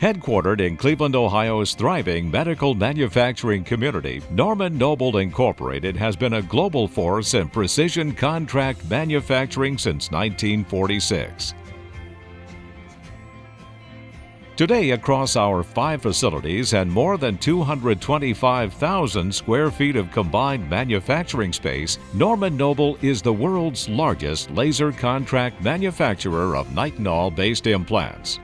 Headquartered in Cleveland, Ohio's thriving medical manufacturing community, Norman Noble Incorporated has been a global force in precision contract manufacturing since 1946. Today, across our 5 facilities and more than 225,000 square feet of combined manufacturing space, Norman Noble is the world's largest laser contract manufacturer of nitinol-based implants.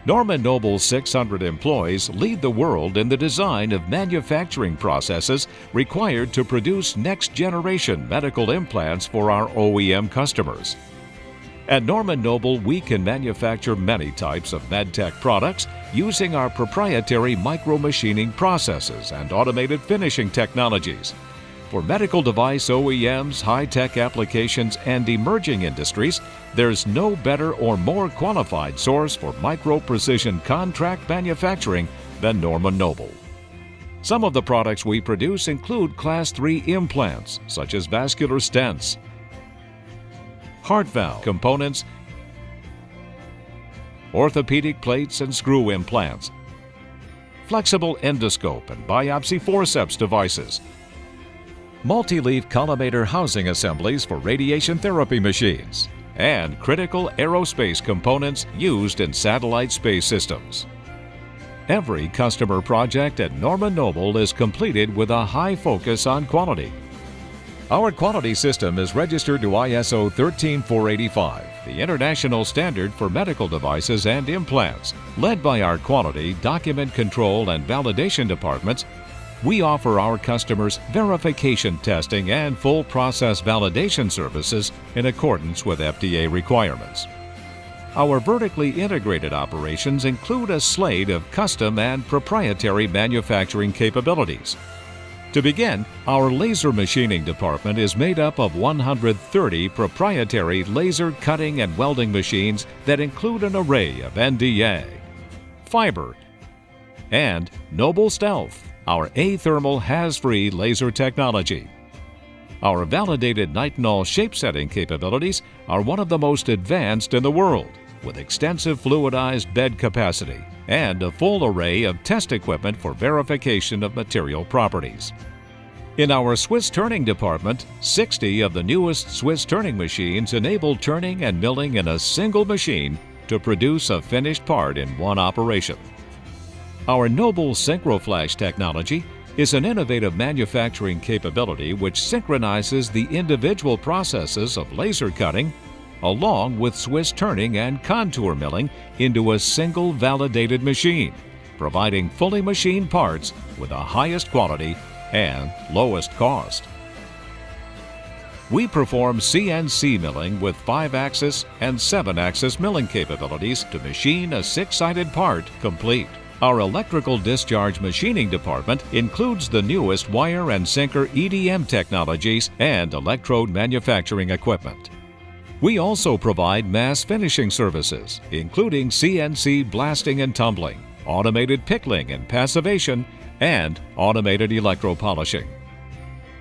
Norman Noble's 600 employees lead the world in the design of manufacturing processes required to produce next-generation medical implants for our OEM customers. At Norman Noble, we can manufacture many types of medtech products using our proprietary micromachining processes and automated finishing technologies. For medical device OEMs, high-tech applications, and emerging industries, there's no better or more qualified source for micro-precision contract manufacturing than Norman Noble. Some of the products we produce include Class III implants, such as vascular stents, heart valve components, orthopedic plates and screw implants, flexible endoscope and biopsy forceps devices, multi-leaf collimator housing assemblies for radiation therapy machines, and critical aerospace components used in satellite space systems. Every customer project at Norman Noble is completed with a high focus on quality. Our quality system is registered to ISO 13485, the international standard for medical devices and implants. Led by our quality, document control, and validation departments, we offer our customers verification testing and full process validation services in accordance with FDA requirements. Our vertically integrated operations include a slate of custom and proprietary manufacturing capabilities. To begin, our laser machining department is made up of 130 proprietary laser cutting and welding machines that include an array of NDA, fiber, and Noble Stealth, our athermal has-free laser technology. Our validated nitinol shape-setting capabilities are one of the most advanced in the world, with extensive fluidized bed capacity and a full array of test equipment for verification of material properties. In our Swiss turning department, 60 of the newest Swiss turning machines enable turning and milling in a single machine to produce a finished part in one operation. Our Noble SynchroFlash technology is an innovative manufacturing capability which synchronizes the individual processes of laser cutting along with Swiss turning and contour milling into a single validated machine, providing fully machined parts with the highest quality and lowest cost. We perform CNC milling with 5-axis and 7-axis milling capabilities to machine a 6-sided part complete. Our electrical discharge machining department includes the newest wire and sinker EDM technologies and electrode manufacturing equipment. We also provide mass finishing services, including CNC blasting and tumbling, automated pickling and passivation, and automated electropolishing.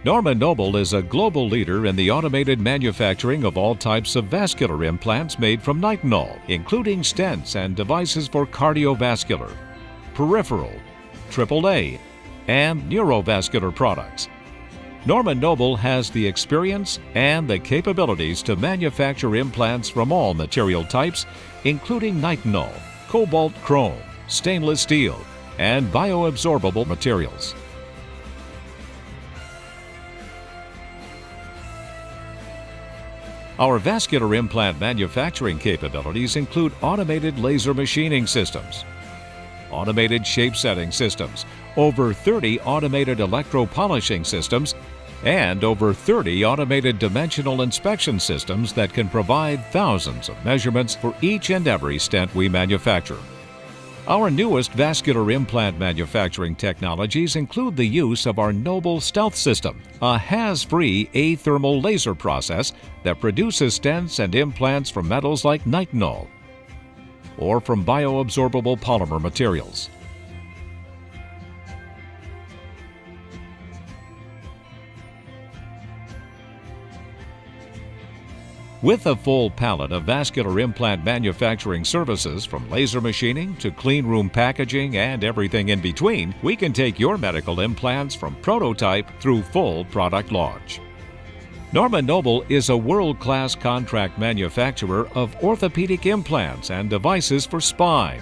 Norman Noble is a global leader in the automated manufacturing of all types of vascular implants made from nitinol, including stents and devices for cardiovascular, peripheral, AAA, and neurovascular products. Norman Noble has the experience and the capabilities to manufacture implants from all material types, including nitinol, cobalt chrome, stainless steel, and bioabsorbable materials. Our vascular implant manufacturing capabilities include automated laser machining systems, automated shape-setting systems, over 30 automated electropolishing systems, and over 30 automated dimensional inspection systems that can provide thousands of measurements for each and every stent we manufacture. Our newest vascular implant manufacturing technologies include the use of our Noble Stealth system, a has-free athermal laser process that produces stents and implants from metals like nitinol or from bioabsorbable polymer materials. With a full palette of vascular implant manufacturing services, from laser machining to clean room packaging and everything in between, we can take your medical implants from prototype through full product launch. Norman Noble is a world-class contract manufacturer of orthopedic implants and devices for spine,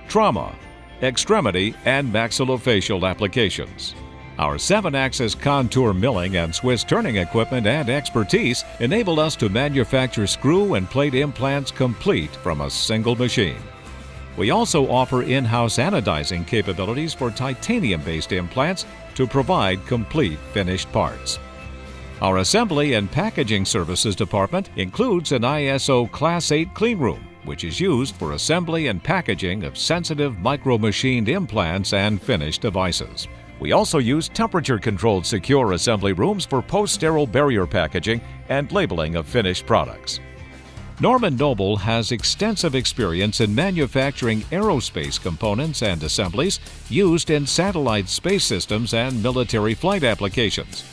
trauma, extremity, and maxillofacial applications. Our 7-axis contour milling and Swiss turning equipment and expertise enable us to manufacture screw and plate implants complete from a single machine. We also offer in-house anodizing capabilities for titanium-based implants to provide complete finished parts. Our assembly and packaging services department includes an ISO Class 8 cleanroom, which is used for assembly and packaging of sensitive micro-machined implants and finished devices. We also use temperature-controlled secure assembly rooms for post-sterile barrier packaging and labeling of finished products. Norman Noble has extensive experience in manufacturing aerospace components and assemblies used in satellite space systems and military flight applications.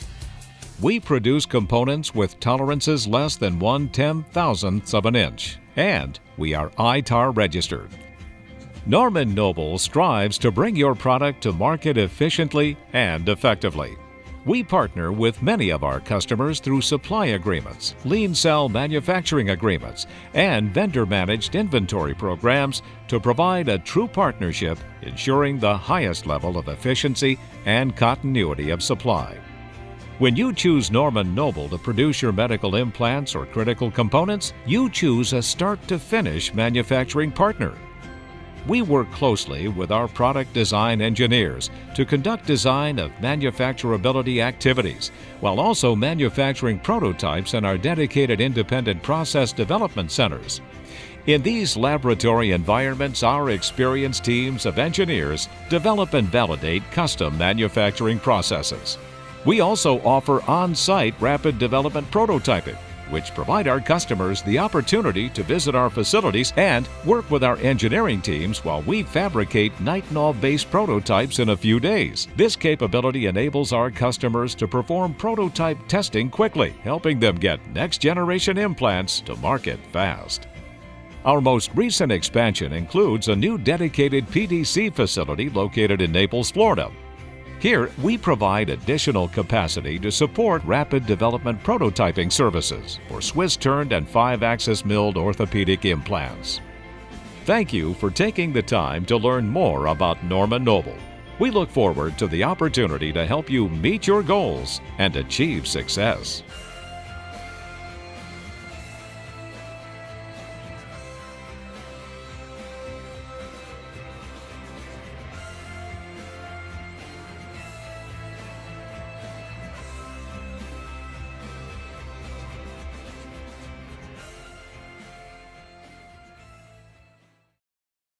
We produce components with tolerances less than 1/10,000th of an inch, and we are ITAR registered. Norman Noble strives to bring your product to market efficiently and effectively. We partner with many of our customers through supply agreements, lean cell manufacturing agreements, and vendor-managed inventory programs to provide a true partnership, ensuring the highest level of efficiency and continuity of supply. When you choose Norman Noble to produce your medical implants or critical components, you choose a start-to-finish manufacturing partner. We work closely with our product design engineers to conduct design of manufacturability activities, while also manufacturing prototypes in our dedicated independent process development centers. In these laboratory environments, our experienced teams of engineers develop and validate custom manufacturing processes. We also offer on-site rapid development prototyping, which provide our customers the opportunity to visit our facilities and work with our engineering teams while we fabricate nitinol-based prototypes in a few days. This capability enables our customers to perform prototype testing quickly, helping them get next-generation implants to market fast. Our most recent expansion includes a new dedicated PDC facility located in Naples, Florida. Here, we provide additional capacity to support rapid development prototyping services for Swiss-turned and 5-axis milled orthopedic implants. Thank you for taking the time to learn more about Norman Noble. We look forward to the opportunity to help you meet your goals and achieve success.